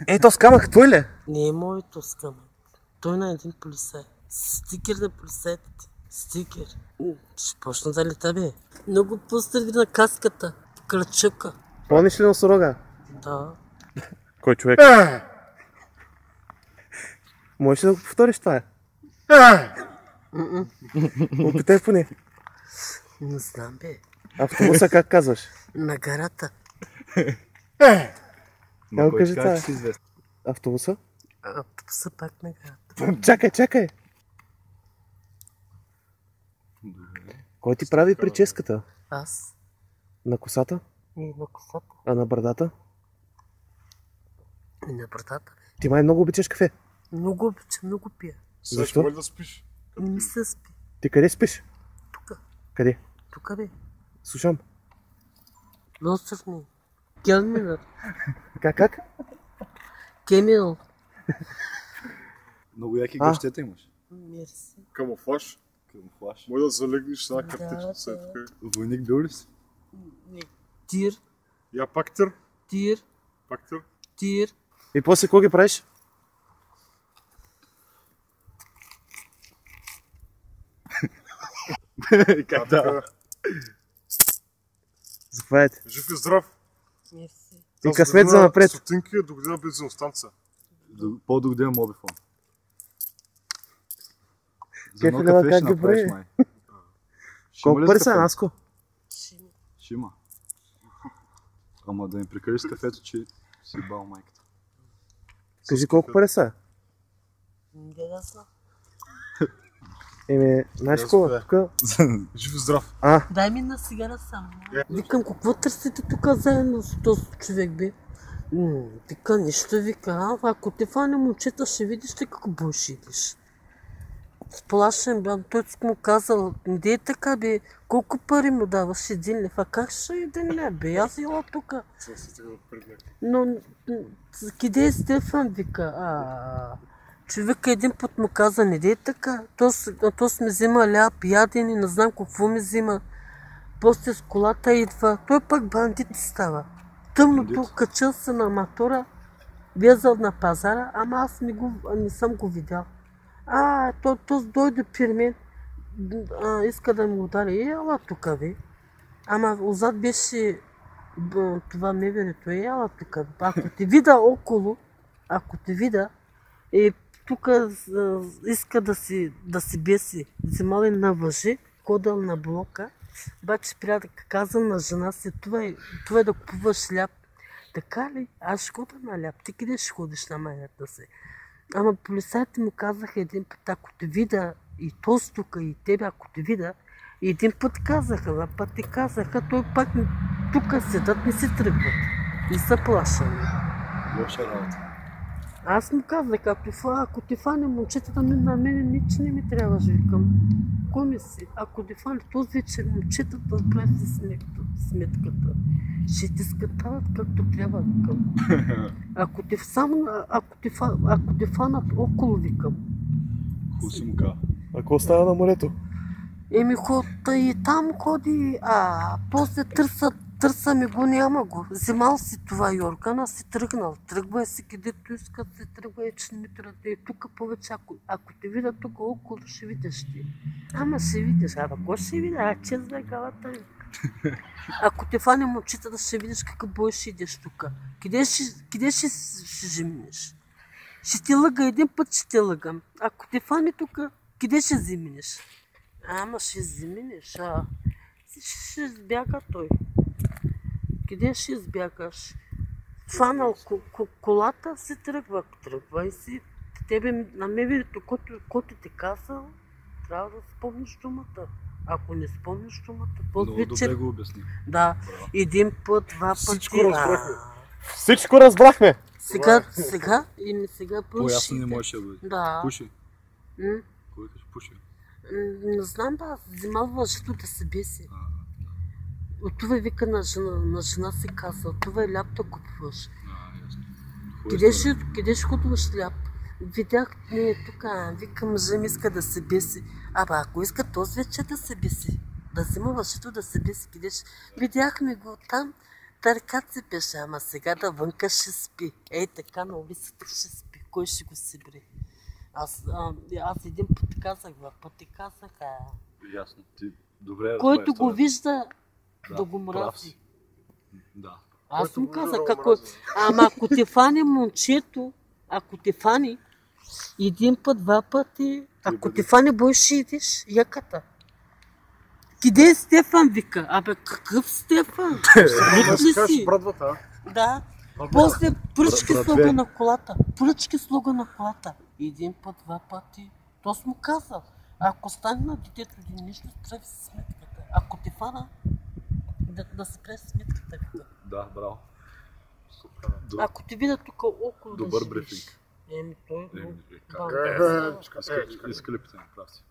Ето с камък, твой ли? Не е моето с камък. Той на един полицай. Стикер на полицайите. Стикер. Ще почна да лета, бе. Много поздрави на каската. Кръчъка. Помниш ли носорога? Да. Кой човек? Можеш ли да го повториш това? Опитай поне. Не знам, бе. Автобуса как казваш? На гарата. Няма кажи това. Автобуса? Автобуса пак на гарата. Чакай. Кой ти прави прическата? Аз. На косата? И на косата. А на брадата? И на брадата. Ти май много обичаш кафе. Много обичам, много пия. Защо? Може да спиш. Не се спи. Ти къде спиш? Тука. Къде? Тука, бе. Слушам. Лосърни. Келминър. Как? Кемил. Много яки гъщета имаш. Мерси. Камуфлаж. Може да залегнеш с една картичница. Войник бил ли си? Тир. Я пактер. Тир. Пактер. Тир. И после какво ги правиш? Как да? Заповядайте. Жив и здрав. Мерси. И късмет за напред. Стотинки до година бензиностанция. По-до година мобифон. За Кефи едно лева кафе как ще ги направиш, брои? май. Колко пари са, Наско? Ще има. Ама да ми прекариш с кафето, че си бал майката. Кажи колко пари са? Не да знам. Знаеш какво? Тук... Жив и здрав. Дай ми на сигара само. Викам, какво търсите тук заедно с този човек, бе? Вика, нищо, вика. Ако те фане момчета, ще видиш ли какво будеш идиш. Сплашен бе, той му казал, не е така, бе, колко пари му даваш 1 лев, а как ще 1 лев, бе, аз ела тука. Но, къде е Стефан, вика, човека един път му каза, не е така, то сме взима ляп, ядени, не знам какво ми взима, после с колата идва, той пак бандит става. Тъмното, качил се на мотора, влезал на пазара, ама аз не съм го видял. То дойде при мен, иска да ми удари, ела тука, бе. Ама отзад беше това меверето, ела тука, бе. Ако те видя около, тук иска да си беси, взимал и на въжи, ходил на блока, обаче приятел казал на жена си, това е да купуваш ляп. Така ли? Аз ще ходя на ляп, ти къде ще ходиш на майната си? Ама полицайите му казаха един път, ако те видя и този тук, и тебе, ако те видя, и един път казаха, два пъти казаха, той пак тук седат, не се тръгват. Не са плашани. Лоша работа. Аз му казах, ако ти фане момчетата, на мен нищо не ми трябваш, викам. Коми си? Ако ти фане този вечер момчетата, прави си сметката. Ще ти скатават както трябва, викам. Ако те фанат около, викам. Хубаво си му каза. А какво става на морето? И там ходи, после търса ми го, няма го. Взимал си това Йоргана, си тръгнал. Тръгва си където искат, се тръгва и че не трябва да е тук повече. Ако те видя тук около, ще видиш ти. Ама ще видиш, кой ще видя? Чест бе главата ми. Ако те фане момчета, да ще видиш какъв бой ще идеш тук. Къде ще жимнеш? Ще ти лъга, един път ще те лъгам. Ако те фане тук, къде ще зимнеш? Ама ще зимнеш, ще избяга той. Къде ще избягаш? Фанал колата, си тръгва и си. Тебе на меверето, който ти казал, трябва да спомниш думата. Ако не спомниш думата, много добре го обясни. Да, един път, два пъти. Всичко разбрахме! Сега пуши. По-ясно не можеше да бъде. Да. Пуши. Кой ще пуши? Не знам, взимал въжето да се беси. От това вика на жена си казва, това е ляп да купуваш. Къде ще купуваш ляп? Видях, тук, викам, жена иска да се беси. Ако иска този вечер да се беси, да взима въжето да се беси, видяхме го там, Търкат си беше, ама сега да вънка ще спи. Ей така на улицата ще спи. Кой ще го събере? Аз един път казах, два пъти казах. Ясно. Ти добре Който го вижда, да го прав мрази. си. Да. Аз му Който казах, вижда, да го ако... мрази. Ама ако те фани момчето, ако те фани един път, два пъти, ако те фани бой ще идиш, яката. Къде е Стефан, вика? Абе, какъв Стефан? Лут ли Кажеш си? брадвата, а? Да. После пръчки Брат, слуга две. на колата. Пръчки слуга на колата. Един път, два пъти. То му казал. Ако стане на детето един нещо, прави си сметката. Ако те фана, да се прави сметката. Вика. Да, браво. Ако те видя тук около Добър да живееш. брифинг. Еми, той е Еми, много. как? Бам. Чакай. Изкалипите, прав си.